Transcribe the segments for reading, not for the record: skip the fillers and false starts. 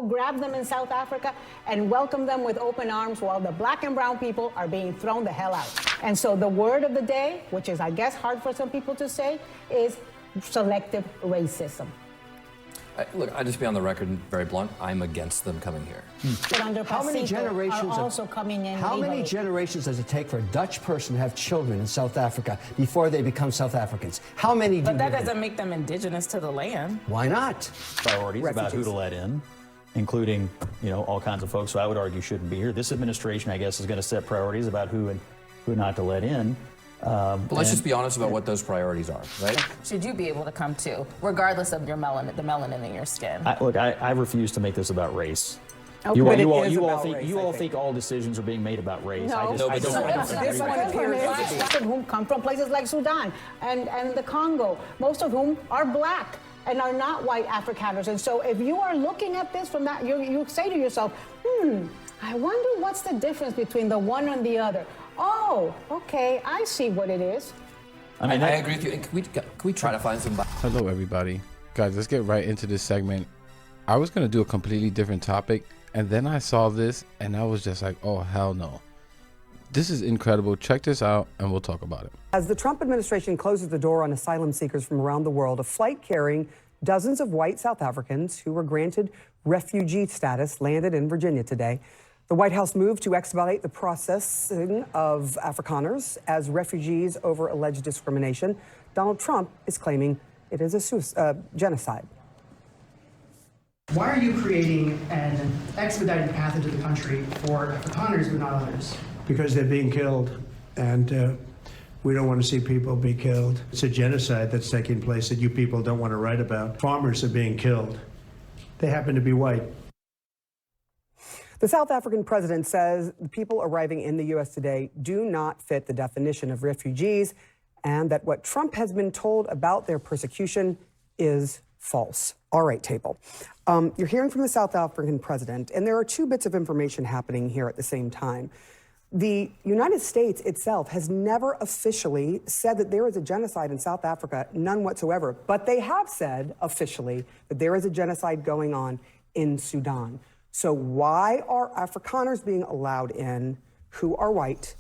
grab them in South Africa and welcome them with open arms while the black and brown people are being thrown the hell out. And so the word of the day, which is, I guess, hard for some people to say, is selective racism. Look, I'll just be on the record, very blunt. I'm against them coming here. But under How many generations are also coming in How many generations does it take for a Dutch person to have children in South Africa before they become South Africans? How many do But that doesn't make them indigenous to the land. Why not? Priorities about who to let in, including, all kinds of folks who I would argue shouldn't be here. This administration, I guess, is going to set priorities about who and who not to let in. But let's just be honest about what those priorities are, right? Should you be able to come too, regardless of your the melanin in your skin? I refuse to make this about race. Okay. You all think all decisions are being made about race. No, this one appears most of whom come from places like Sudan and the Congo, most of whom are black and are not white Afrikaners. And so if you are looking at this from that, you say to yourself, I wonder what's the difference between the one and the other. Oh, okay, I see what it is. I agree with you. Can we try to find some... Hello, everybody. Guys, let's get right into this segment. I was going to do a completely different topic, and then I saw this, and I was just like, oh, hell no. This is incredible. Check this out, and we'll talk about it. As the Trump administration closes the door on asylum seekers from around the world, a flight carrying dozens of white South Africans who were granted refugee status landed in Virginia today. The White House moved to expedite the processing of Afrikaners as refugees over alleged discrimination. Donald Trump is claiming it is a genocide. Why are you creating an expedited path into the country for Afrikaners but not others? Because they're being killed, and we don't want to see people be killed. It's a genocide that's taking place that you people don't want to write about. Farmers are being killed. They happen to be white. The South African president says the people arriving in the U.S. today do not fit the definition of refugees, and that what Trump has been told about their persecution is false. All right, table. You're hearing from the South African president, and there are two bits of information happening here at the same time. The United States itself has never officially said that there is a genocide in South Africa, none whatsoever. But they have said officially that there is a genocide going on in Sudan. So why are Afrikaners being allowed in who are white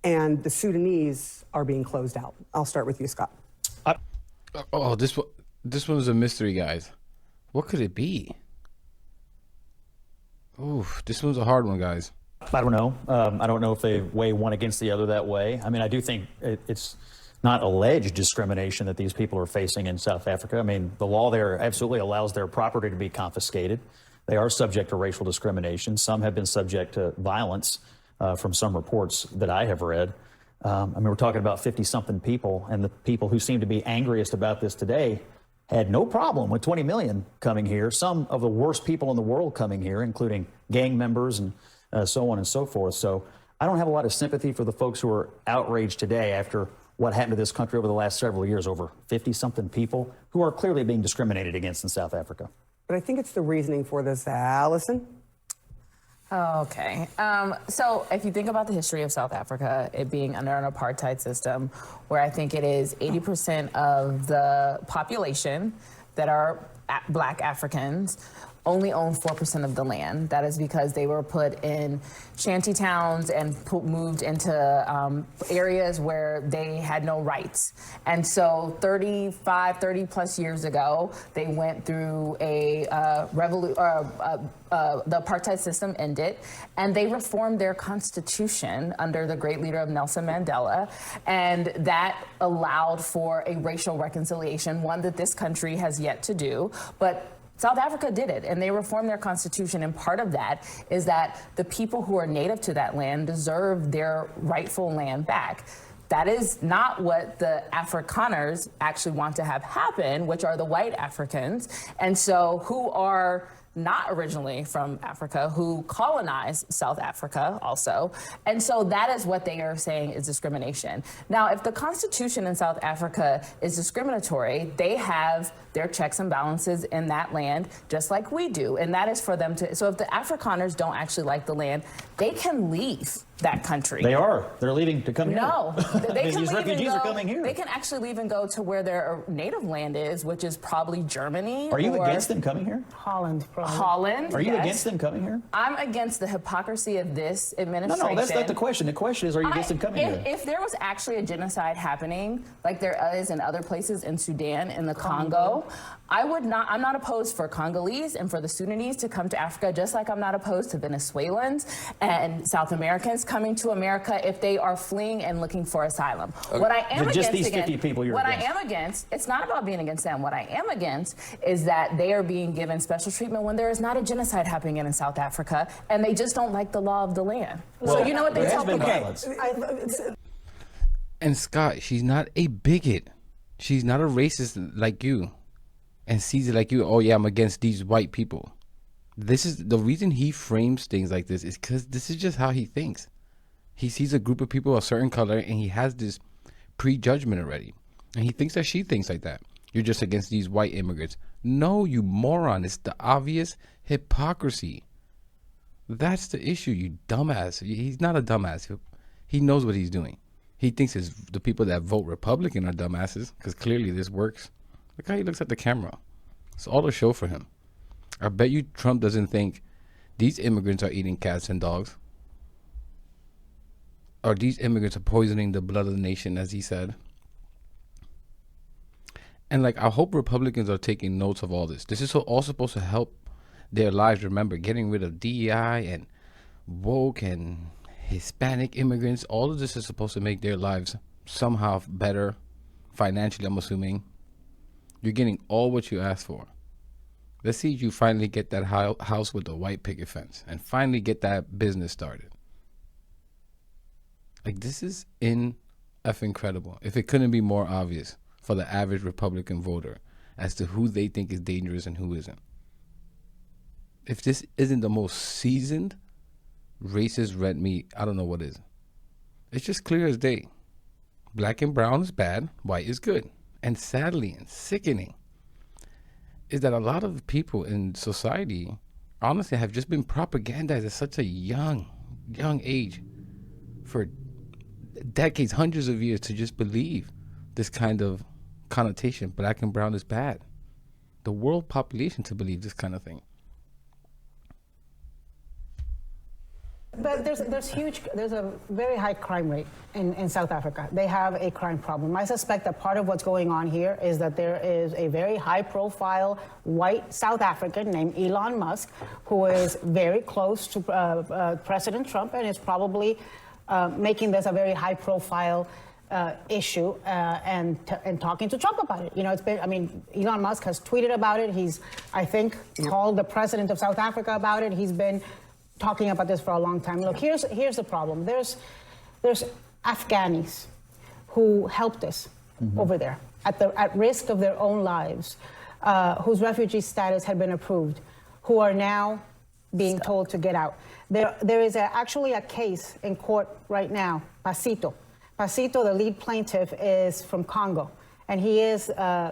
and the Sudanese are being closed out? I'll start with you, Scott. This one's a mystery, guys. What could it be? Oof, this one's a hard one, guys. I don't know. I don't know if they weigh one against the other that way. I mean, I do think it's not alleged discrimination that these people are facing in South Africa. I mean, the law there absolutely allows their property to be confiscated. They are subject to racial discrimination. Some have been subject to violence from some reports that I have read. I mean, we're talking about 50-something people, and the people who seem to be angriest about this today had no problem with 20 million coming here. Some of the worst people in the world coming here, including gang members and so on and so forth. So I don't have a lot of sympathy for the folks who are outraged today after what happened to this country over the last several years, over 50-something people who are clearly being discriminated against in South Africa. But I think it's the reasoning for this. Allison? Okay. So if you think about the history of South Africa, it being under an apartheid system, where I think it is 80% of the population that are black Africans only own 4% of the land. That is because they were put in shanty towns and moved into areas where they had no rights. And so 30 plus years ago, they went through a the apartheid system ended, and they reformed their constitution under the great leader of Nelson Mandela. And that allowed for a racial reconciliation, one that this country has yet to do. But South Africa did it, and they reformed their constitution, and part of that is that the people who are native to that land deserve their rightful land back. That is not what the Afrikaners actually want to have happen, which are the white Africans, and so who are not originally from Africa, who colonized South Africa also. And so that is what they are saying is discrimination. Now, if the constitution in South Africa is discriminatory, they have their checks and balances in that land, just like we do. And that is for them to, so if the Afrikaners don't actually like the land, they can leave that country. They are. They're leaving to come here. No, they can these leave refugees and are go, coming here. They can actually leave and go to where their native land is, which is probably Germany. Are you or against them coming here? Holland, probably. Holland. Are you yes. against them coming here? I'm against the hypocrisy of this administration. No, that's not the question. The question is, are you against them coming here? If there was actually a genocide happening, like there is in other places in Sudan, in the Congo, I'm not opposed for Congolese and for the Sudanese to come to Africa, just like I'm not opposed to Venezuelans and South Americans coming to America if they are fleeing and looking for asylum. Okay. What I am Just against, these 50 people you're against. I am against, it's not about being against them. What I am against is that they are being given special treatment when there is not a genocide happening in South Africa, and they just don't like the law of the land. Well, so you know what they there tell has been people? violence. And Scott, she's not a bigot. She's not a racist like you and sees it like you. Oh, yeah, I'm against these white people. This is the reason he frames things like this is because this is just how he thinks. He sees a group of people of a certain color and he has this prejudgment already. And he thinks that she thinks like that. You're just against these white immigrants. No, you moron. It's the obvious hypocrisy. That's the issue, you dumbass. He's not a dumbass. He knows what he's doing. He thinks it's the people that vote Republican are dumbasses because clearly this works. Look how he looks at the camera. It's all a show for him. I bet you Trump doesn't think these immigrants are eating cats and dogs. Or these immigrants are poisoning the blood of the nation, as he said. And like, I hope Republicans are taking notes of all this. This is all supposed to help their lives. Remember, getting rid of DEI and woke and Hispanic immigrants. All of this is supposed to make their lives somehow better financially, I'm assuming. You're getting all what you asked for. Let's see you finally get that house with the white picket fence and finally get that business started. Like, this is incredible. If it couldn't be more obvious for the average Republican voter as to who they think is dangerous and who isn't. If this isn't the most seasoned racist red meat, I don't know what is. It's just clear as day. Black and brown is bad, white is good. And sadly and sickening is that a lot of people in society honestly have just been propagandized at such a young age for decades, hundreds of years, to just believe this kind of connotation, black and brown is bad. The world population to believe this kind of thing. But there's a very high crime rate in South Africa. They have a crime problem. I suspect that part of what's going on here is that there is a very high profile white South African named Elon Musk, who is very close to President Trump and is probably making this a very high profile issue and talking to Trump about it. You know, it's been, I mean, Elon Musk has tweeted about it. He's, I think, called the president of South Africa about it. He's been talking about this for a long time. Look, here's the problem. There's Afghanis who helped us over there at risk of their own lives, whose refugee status had been approved, who are now being told to get out. There is actually a case in court right now, Pasito. Pasito, the lead plaintiff, is from Congo, and he is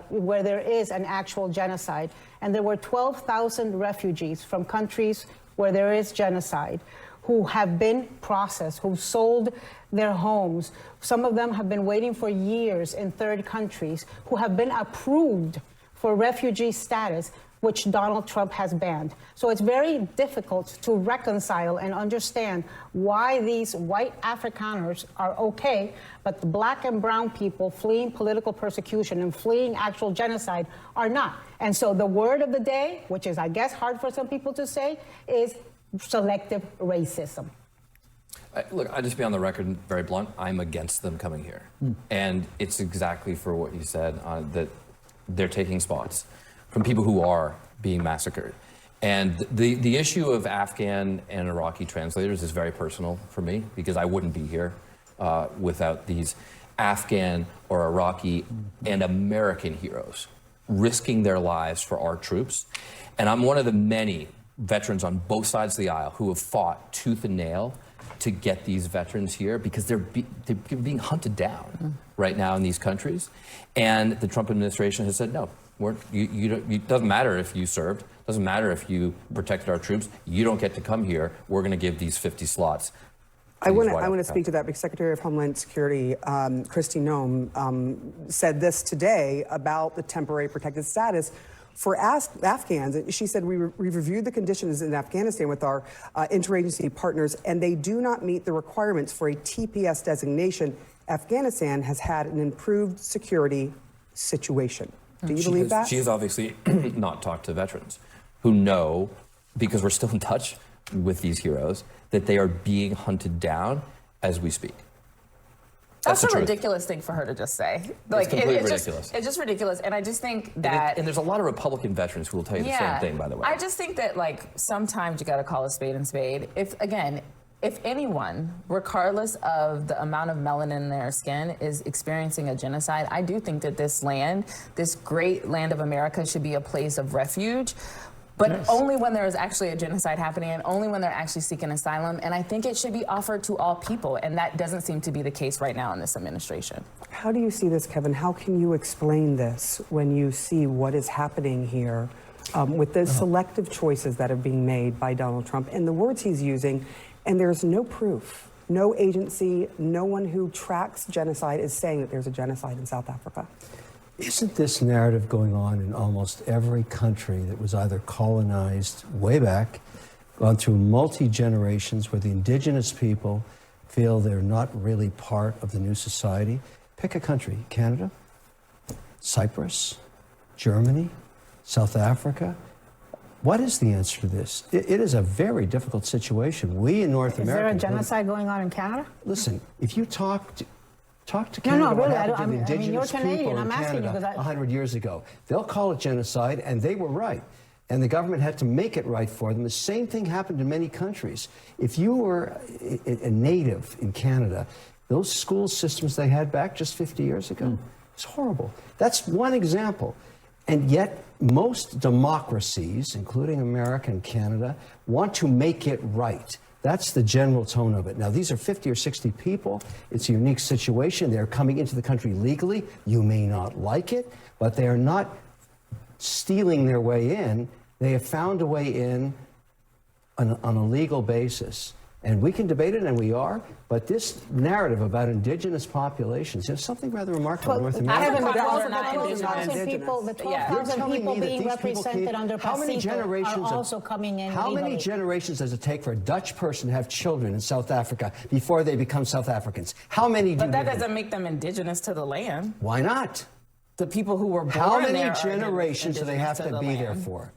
where there is an actual genocide. And there were 12,000 refugees from countries where there is genocide who have been processed, who sold their homes. Some of them have been waiting for years in third countries, who have been approved for refugee status, which Donald Trump has banned. So it's very difficult to reconcile and understand why these white Afrikaners are okay, but the black and brown people fleeing political persecution and fleeing actual genocide are not. And so the word of the day, which is, I guess, hard for some people to say, is selective racism. Look, I'll just be on the record very blunt. I'm against them coming here. And it's exactly for what you said, that they're taking spots from people who are being massacred. And the issue of Afghan and Iraqi translators is very personal for me, because I wouldn't be here without these Afghan or Iraqi and American heroes risking their lives for our troops. And I'm one of the many veterans on both sides of the aisle who have fought tooth and nail to get these veterans here, because they're being hunted down right now in these countries. And the Trump administration has said, no, It doesn't matter if you served. Doesn't matter if you protected our troops. You don't get to come here. We're going to give these 50 slots. I want to speak to that because Secretary of Homeland Security Kristi Noem said this today about the temporary protected status for Afghans. She said, we've reviewed the conditions in Afghanistan with our interagency partners, and they do not meet the requirements for a TPS designation. Afghanistan has had an improved security situation. Do you believe that? She has obviously not talked to veterans who know, because we're still in touch with these heroes, that they are being hunted down as we speak. That's a ridiculous thing for her to just say. Like, it's completely ridiculous. It's just ridiculous. And I just think that... And there's a lot of Republican veterans who will tell you the same thing, by the way. I just think that, like, sometimes you got to call a spade and spade. If anyone, regardless of the amount of melanin in their skin, is experiencing a genocide, I do think that this land, this great land of America, should be a place of refuge. But only when there is actually a genocide happening and only when they're actually seeking asylum. And I think it should be offered to all people. And that doesn't seem to be the case right now in this administration. How do you see this, Kevin? How can you explain this when you see what is happening here with the selective choices that are being made by Donald Trump and the words he's using, and there's no proof? No agency, no one who tracks genocide is saying that there's a genocide in South Africa. Isn't this narrative going on in almost every country that was either colonized way back, gone through multi-generations, where the indigenous people feel they're not really part of the new society? Pick a country: Canada, Cyprus, Germany, South Africa. What is the answer to this? It is a very difficult situation. We in North America... Is there a genocide going on in Canada? Listen, if you talk to Canada, no, really, what happened to the indigenous you're Canadian. people I'm in asking Canada you 100 years ago, they'll call it genocide, and they were right. And the government had to make it right for them. The same thing happened in many countries. If you were a native in Canada, those school systems they had back just 50 years ago, it's horrible. That's one example. And yet, most democracies, including America and Canada, want to make it right. That's the general tone of it. Now, these are 50 or 60 people. It's a unique situation. They're coming into the country legally. You may not like it, but they are not stealing their way in. They have found a way in on a legal basis. And we can debate it, and we are, but this narrative about indigenous populations is something rather remarkable in North America. I haven't They're not indigenous. people, the 12,000 people being represented under PACIFO are also coming in How many generations does it take for a Dutch person to have children in South Africa before they become South Africans? How many do But that doesn't make them indigenous to the land. Why not? The people who were born How many there generations do they have to be there for?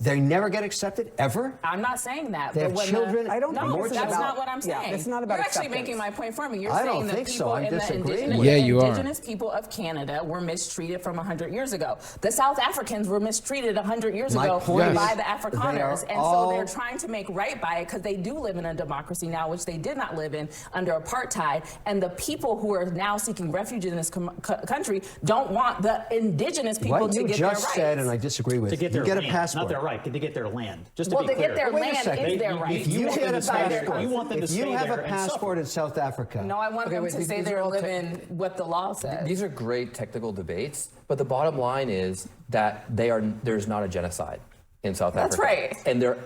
They never get accepted, ever? I'm not saying that. They have children? I don't No, think that's it's about, not what I'm saying. Yeah, it's not about You're actually acceptance. making my point for me. You're I saying don't the think so. people I'm in the disagreeing. indigenous, Yeah, you are. indigenous people of Canada were mistreated from 100 years ago. The South Africans were mistreated 100 years My ago point by is the they Afrikaners. are And so they're trying to make right by it because they do live in a democracy now, which they did not live in under apartheid. And the people who are now seeking refuge in this country don't want the indigenous people What to you get their just rights. said, and I disagree with, To get you their get a land, passport. not their right, to get their land. Just to Well, be to clear. get their Wait a land second. is their right. If you get a passport, you want them to if you stay have there a and passport in South Africa. No, I want them to say they're living what the law says. These are great technical debates, but the bottom line is that there's not a genocide in South Africa. That's right. And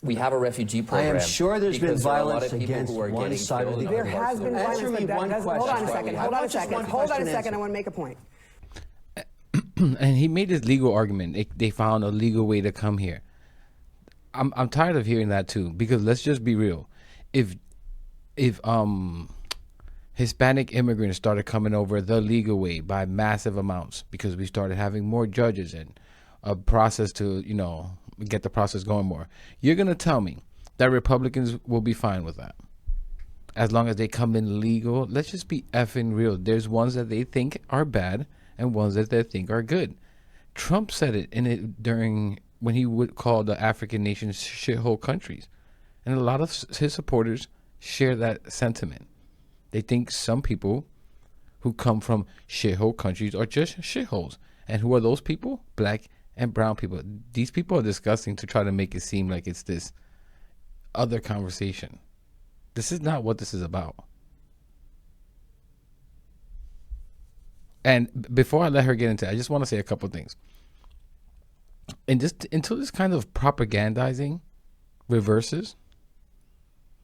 we have a refugee program. I am sure there's been because there are a lot violence of people against who are one getting side or killed the in other. other There parts has of the been world. violence, Answer me but one hold on a question. second. I Hold on a want just second. one Hold on a question second. answered. I want to make a point. And he made his legal argument. They found a legal way to come here. I'm tired of hearing that too, because let's just be real. If Hispanic immigrants started coming over the legal way by massive amounts because we started having more judges and a process to, get the process going more, you're going to tell me that Republicans will be fine with that as long as they come in legal? Let's just be effing real. There's ones that they think are bad and ones that they think are good. Trump said it during when he would call the African nations shithole countries. And a lot of his supporters share that sentiment. They think some people who come from shithole countries are just shitholes. And who are those people? Black and brown people. These people are disgusting to try to make it seem like it's this other conversation. This is not what this is about. And before I let her get into it, I just want to say a couple things. And just until this kind of propagandizing reverses,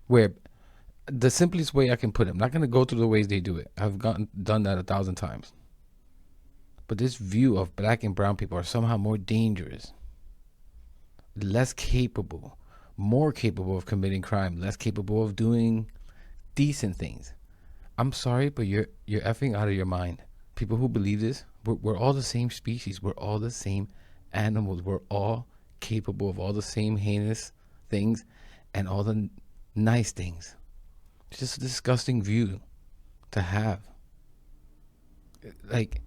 where the simplest way I can put it, I'm not going to go through the ways they do it. I've done that 1,000 times. But this view of black and brown people are somehow more dangerous, less capable, more capable of committing crime, less capable of doing decent things. I'm sorry, but you're effing out of your mind. People who believe this, we're all the same species. We're all the same animals. We're all capable of all the same heinous things and all the nice things. It's just a disgusting view to have. Like,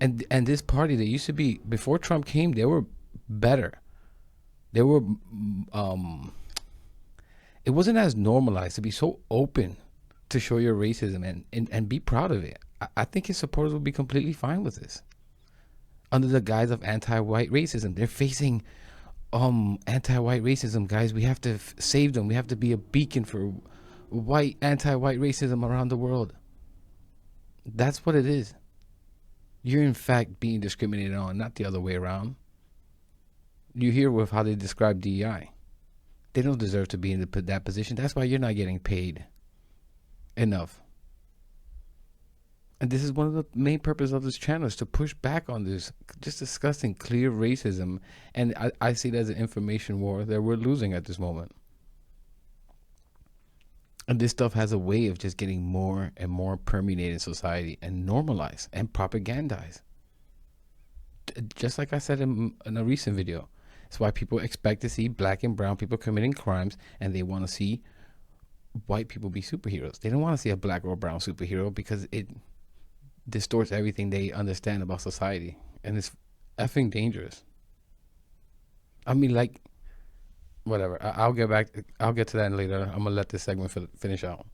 and this party that used to be, before Trump came, they were better. They were, it wasn't as normalized to be so open to show your racism and be proud of it. I think his supporters will be completely fine with this. Under the guise of anti-white racism, they're facing anti-white racism, guys. We have to save them. We have to be a beacon for anti-white racism around the world. That's what it is. You're in fact being discriminated on, not the other way around. You hear with how they describe DEI. They don't deserve to be in that position. That's why you're not getting paid enough. And this is one of the main purposes of this channel, is to push back on this just disgusting, clear racism. And I see it as an information war that we're losing at this moment. And this stuff has a way of just getting more and more permeated in society and normalized and propagandized. Just like I said in a recent video. It's why people expect to see black and brown people committing crimes, and they want to see white people be superheroes. They don't want to see a black or a brown superhero because it distorts everything they understand about society, and it's effing dangerous. I mean, like, whatever. I'll get to that later. I'm gonna let this segment finish out.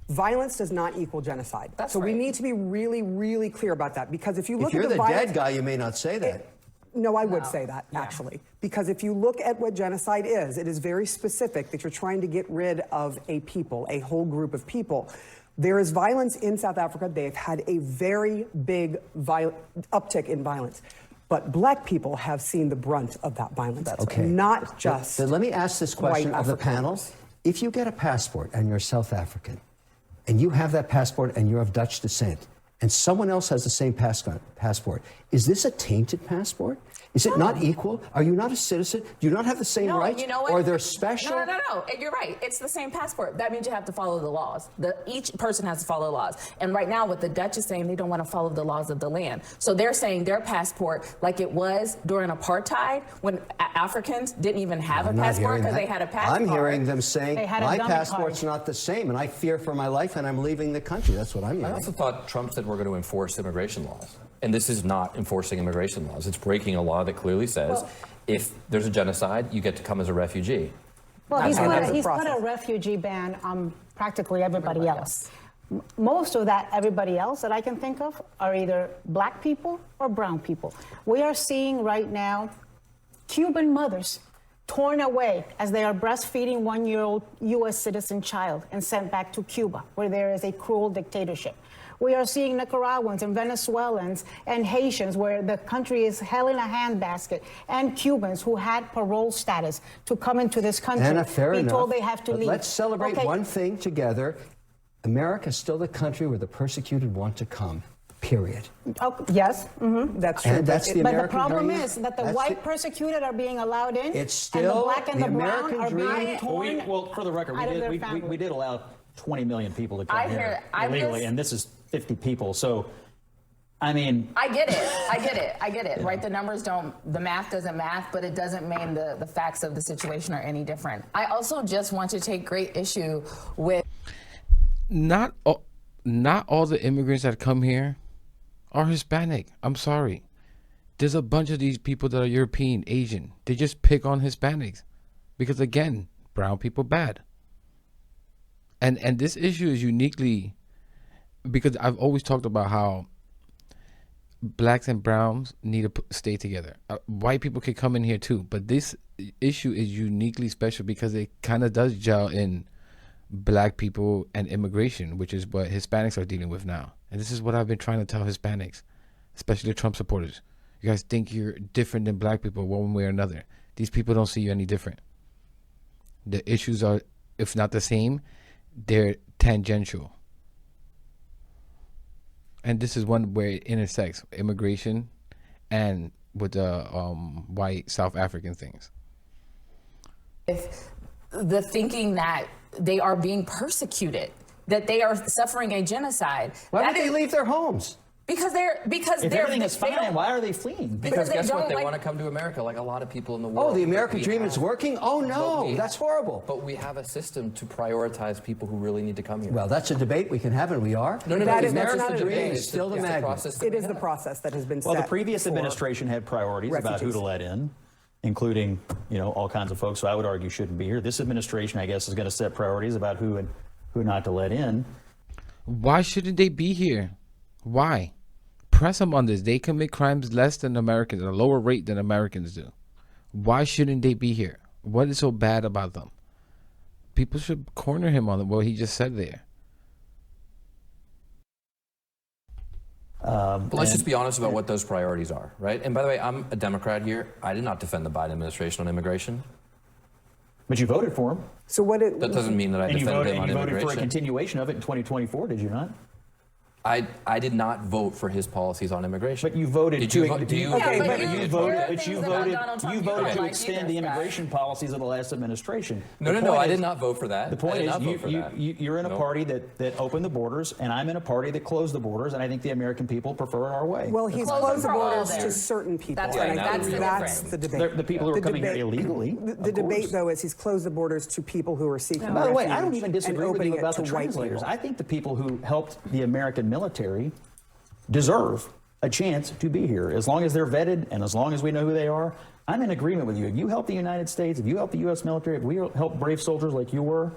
Violence does not equal genocide. That's so right. We need to be really, really clear about that, because if you look If you're at the the violence, dead guy, you may not say that. No, I would say that, actually. Because if you look at what genocide is, it is very specific that you're trying to get rid of a people, a whole group of people. There is violence in South Africa. They've had a very big uptick in violence. But black people have seen the brunt of that violence. Okay. Not just Then let me ask this question white of the panel. Afrikaners. If you get a passport and you're South African, and you have that passport and you're of Dutch descent, and someone else has the same passport, is this a tainted passport? Is it not equal? Are you not a citizen? Do you not have the same rights? You know what? Or they're special? No. You're right. It's the same passport. That means you have to follow the laws. Each person has to follow the laws. And right now, what the Dutch is saying, they don't want to follow the laws of the land. So they're saying their passport, like it was during apartheid, when Africans didn't even have a passport because they had a passport. I'm hearing them saying, my dummy passport's card. not the same, and I fear for my life, and I'm leaving the country. That's what I'm I hearing. also thought Trump said we're going to enforce immigration laws. And this is not enforcing immigration laws. It's breaking a law that clearly says if there's a genocide, you get to come as a refugee. Well, he's That's the put a process. refugee ban on practically everybody else. Most of that everybody else that I can think of are either black people or brown people. We are seeing right now Cuban mothers torn away as they are breastfeeding one-year-old U.S. citizen child and sent back to Cuba, where there is a cruel dictatorship. We are seeing Nicaraguans and Venezuelans and Haitians, where the country is held in a handbasket, and Cubans who had parole status to come into this country Anna, fair be enough. told they have to But leave. let's celebrate Okay. one thing together. America is still the country where the persecuted want to come, period. Oh, yes. That's true. And that's the But American the problem dream. is that the That's white persecuted are being allowed in, It's and the still black and the the brown American are dream. being torn Well, for the record, out of their we families. did allow 20 million people to come I here hear- I illegally, was- and this is 50 people. So, I mean, I get it, right? The numbers the math doesn't math, but it doesn't mean the facts of the situation are any different. I also just want to take great issue with Not all the immigrants that come here are Hispanic. I'm sorry. There's a bunch of these people that are European, Asian. They just pick on Hispanics because, again, brown people bad. And this issue is uniquely, because I've always talked about how blacks and browns need to stay together. White people can come in here too, but this issue is uniquely special because it kind of does gel in black people and immigration, which is what Hispanics are dealing with now. And this is what I've been trying to tell Hispanics, especially the Trump supporters. You guys think you're different than black people one way or another. These people don't see you any different. The issues are, if not the same, they're tangential. And this is one where it intersects immigration and with the white South African things. If the thinking that they are being persecuted, that they are suffering a genocide. Why would they leave their homes? Because If everything is fine, why are they fleeing? Because guess what? They like- want to come to America like a lot of people in the world. Oh, the American But we dream is have- working? Oh, no, that's horrible. But we have a system to prioritize people who really need to come here. Well, that's a debate we can have, and we are. No, That it's is not not just a the debate. debate. It's still the it's magnet. process that It we is the have. process that has been Well, set. the previous for administration had priorities about who refugees. to let in, including, all kinds of folks who I would argue shouldn't be here. This administration, I guess, is going to set priorities about who and who not to let in. Why shouldn't they be here? Why? Press them on this. They commit crimes less than Americans, at a lower rate than Americans do. Why shouldn't they be here? What is so bad about them? People should corner him on what he just said there. But let's just be honest about what those priorities are, right? And by the way, I'm a Democrat here. I did not defend the Biden administration on immigration. But you voted for him. So what it, That doesn't mean that I And you defended voted, him on and you voted for a immigration. continuation of it in 2024, did you not? I did not vote for his policies on immigration. But you voted Did to. you vote? Do you? Okay, but you you did voted. vote. But you Things about voted. Donald Trump You you don't voted to like extend either, the Scott. immigration policies of the last administration. No, The no, point I is- did not vote for that. The point I did is, not vote for that. you're in a No. party that opened the borders, and I'm in a party that closed the borders, and I think the American people prefer it our way. well, he's Close closed the them for all borders there. to certain people. That's and right. I Now think the real that's difference. the debate. The people who are coming here debate- illegally. The debate, though, is he's closed the borders to people who are seeking By the way, I refuge don't even and disagree with opening you it about to the white translators. people. I think the people who helped the American military deserve a chance to be here. As long as they're vetted and as long as we know who they are, I'm in agreement with you. If you help the United States, if you help the U.S. military, if we help brave soldiers like you were,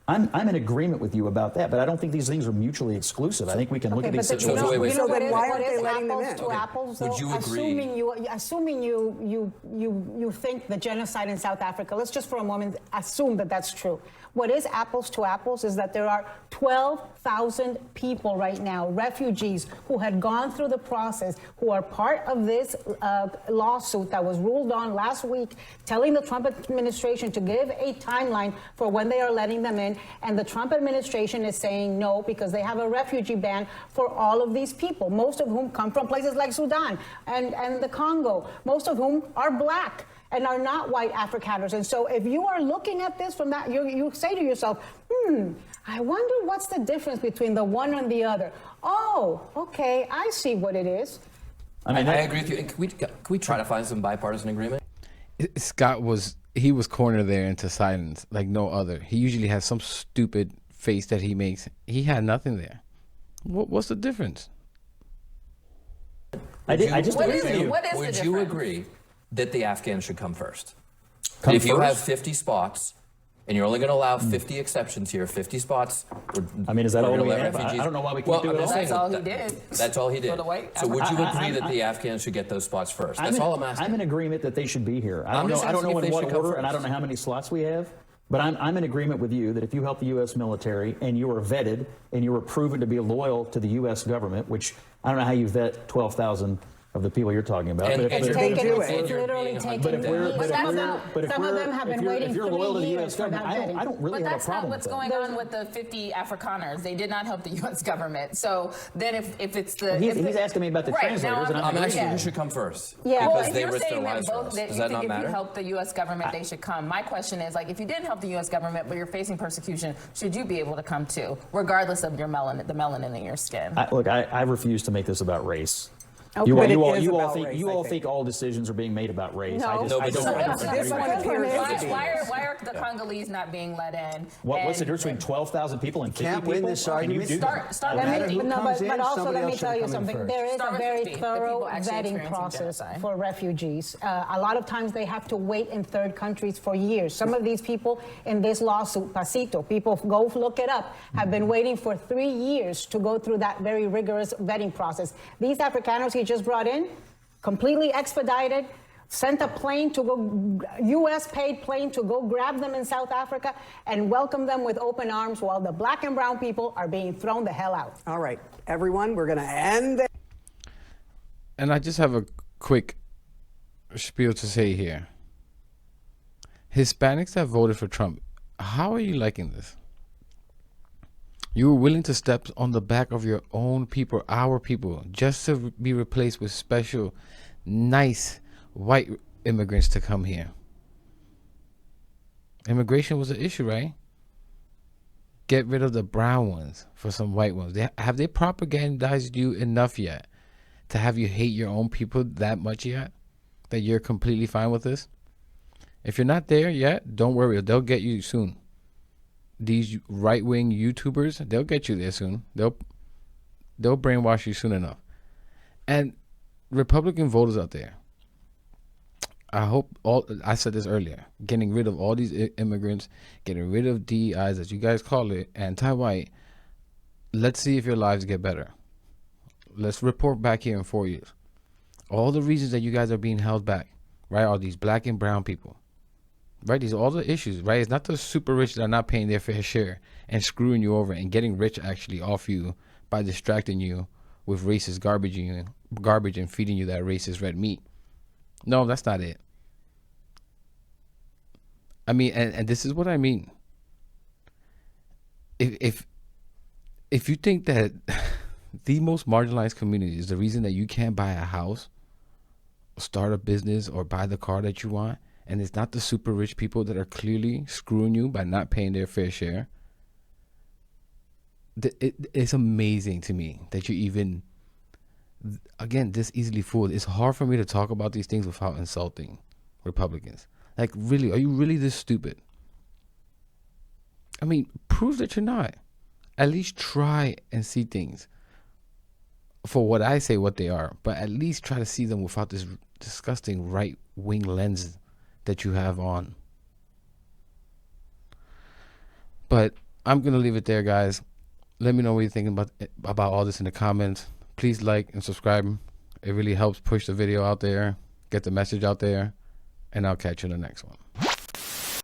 I'm in agreement with you about that. But I don't think these things are mutually exclusive. I think we can look at these you know- situations. wait, wait. So then why what aren't is they letting them apples in? to Okay. apples, Would though? you agree? Assuming you think the genocide in South Africa, let's just for a moment assume that that's true. What is apples to apples is that there are 12,000 people right now, refugees, who had gone through the process, who are part of this lawsuit that was ruled on last week, telling the Trump administration to give a timeline for when they are letting them in. And the Trump administration is saying no because they have a refugee ban for all of these people, most of whom come from places like Sudan and the Congo, most of whom are black and are not white Afrikaners. And so if you are looking at this from that, you say to yourself, I wonder what's the difference between the one and the other. Oh, okay, I see what it is. I agree with you. Can we try to find some bipartisan agreement? Scott was cornered there into silence like no other. He usually has some stupid face that he makes. He had nothing there. What's the difference? I just What agree is with it? you. What is the Would you difference? agree that the Afghans should come first? Come If you have first? 50 spots, and you're only going to allow 50 exceptions here, 50 spots. I mean, is that we're all gonna we let have? refugees- I don't know why we can't Well, do I'm it just all. saying That's all he that- did. That's all he did. For the white So would you I- agree that I- the Afghans should get those spots first? That's all I'm asking. I'm in agreement that they should be here. I I'm don't just know asking in if they what should come order, and I first. don't know how many slots we have. But I'm in agreement with you that if you help the U.S. military and you are vetted and you are proven to be loyal to the U.S. government, which I don't know how you vet 12,000 of the people you're talking about. And- but and if, you're but being- if- do It's it. literally But taking but if we're, years. but if Some of we're, them, but if some of we're, them have if been you're, waiting if you're 3 loyal to the U.S. years for government, that vetting. I don't really But have a that's not problem what's with that. going on with the 50 Afrikaners. They did not help the U.S. government. So then if it's the... He's if asking me about the right, translators, now and I'm asking yeah. who should come first. Yeah. Well, Because if they you're risk their saying that lives for both, us. that Does you that think not if matter? you help the U.S. government, they should come. My question is, like, if you didn't help the U.S. government, but you're facing persecution, should you be able to come too, regardless of your the melanin in your skin? Look, I refuse to make this about race. Okay. You But it all is about think race, you I all think. think all decisions are being made about race. No. I just, No, I but don't, so I don't this agree with one that. appears Why, to be. why are the Congolese not being let in? What's the And- difference between 12,000 people and 50 Can't people? win this Can you argument. do that? Start No with matter 50. who No, comes in, but also somebody let me else should tell you come in something. first. There is Start a with very 50, the people thorough actually vetting experiencing process genocide. for refugees. A lot of times they have to wait in third countries for years. Some of these people in this lawsuit, Pasito, people go look it up, have been waiting for 3 years to go through that very rigorous vetting process. These Afrikaners he just brought in, completely expedited, sent a plane to go, U.S. paid plane to go grab them in South Africa and welcome them with open arms while the black and brown people are being thrown the hell out. All right, everyone, we're going to end there. And I just have a quick spiel to say here. Hispanics that voted for Trump, how are you liking this? You were willing to step on the back of your own people, our people, just to be replaced with special, nice white immigrants to come here. Immigration was an issue, right? Get rid of the brown ones for some white ones. Have they propagandized you enough yet to have you hate your own people that much yet? That you're completely fine with this? If you're not there yet, don't worry. They'll get you soon. These right-wing YouTubers, they'll get you there soon. They'll brainwash you soon enough. And Republican voters out there, I hope I said this earlier, getting rid of all these immigrants, getting rid of DEIs, as you guys call it, anti-white. Let's see if your lives get better. Let's report back here in 4 years. All the reasons that you guys are being held back, right, are these black and brown people. Right, these are all the issues, right? It's not the super rich that are not paying their fair share and screwing you over and getting rich actually off you by distracting you with racist garbage and feeding you that racist red meat. No, that's not it. I mean, and this is what I mean. If you think that the most marginalized community is the reason that you can't buy a house, start a business, or buy the car that you want, and it's not the super rich people that are clearly screwing you by not paying their fair share, it's amazing to me that you even, again, this easily fooled. It's hard for me to talk about these things without insulting Republicans. Like, really, are you really this stupid? I mean, prove that you're not. At least try and see things for what I say what they are, but at least try to see them without this disgusting right-wing lens that you have on. But I'm gonna leave it there, guys. Let me know what you think about all this in the comments. Please like and subscribe. It really helps push the video out there, get the message out there, and I'll catch you in the next one.